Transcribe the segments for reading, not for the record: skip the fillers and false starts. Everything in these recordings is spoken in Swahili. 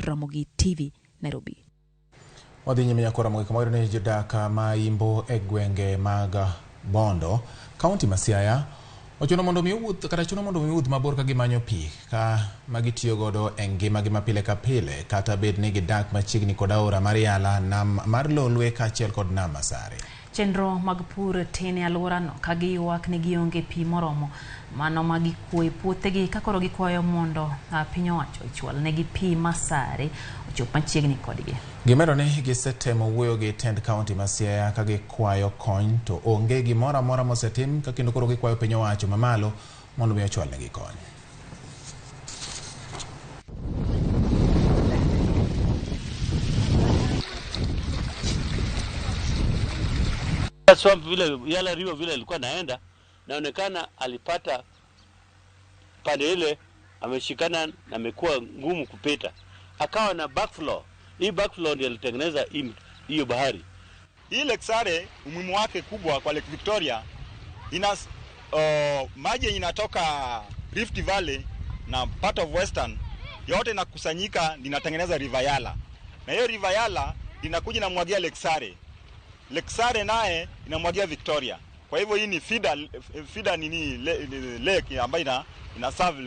Ramogi TV, Nairobi. Wadhi nyime nyakora Ramogi kamoro ne jodaka ma Imbo e gwenge mag Bondo, kaunti ma Siaya. Ochuno mondo mi wuoth kata chuno mondo mi wuoth mabor ka gimanyo pi ka magitiyo godo e ngimagi mapile ka pile, kata bed ni gidak machiegni kod aora mar Yala, nam mar Lolwe kaachiel kod nam Masare. Chenro mag pur tin e alworano ka giywak ni gionge pi moromo, mano ma gikuoyo puothegi ka koro gikwayo mondo piny owacho ichwal negi pi Masare ochop machiegni kodgi. Gimedo ni gisetemo wuoyo gi tend kaunti ma Siaya ka gikwayo kony, to onge gimoro amora mosetim, ka kendo koro gikwayo piny owacho mamalo mondo mi ochwal negi kony. Swamp vile Yala River vile alikuwa naenda, naonekana alipata pande ile ameshikana na amekuwa ngumu kupita. Akawa na backflow. Hii backflow ndio ilitengeneza hiyo bahari. Hii Lake Sare umuhimu wake kubwa kwa Lake Victoria, ina maji inatoka Rift Valley na part of Western yote inakusanyika inatengeneza River Yala. Na hiyo River Yala inakuja na mwagia Lake Sare. Lake Sare naye inamwagia Victoria. Kwa hivyo hii ni feeder nini lake ambayo ina serve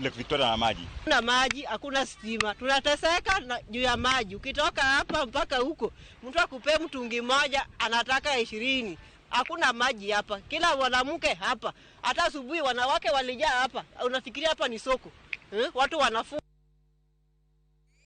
Lake Victoria na maji. Kuna maji, hakuna stima. Tunateseka juu ya maji. Ukitoka hapa mpaka huko, mtu akupe mtungi moja anataka 20. Hakuna maji hapa. Kila mwanamke hapa, hata asubuhi wanawake walijaa hapa. Unafikiria hapa ni soko? Watu wanafu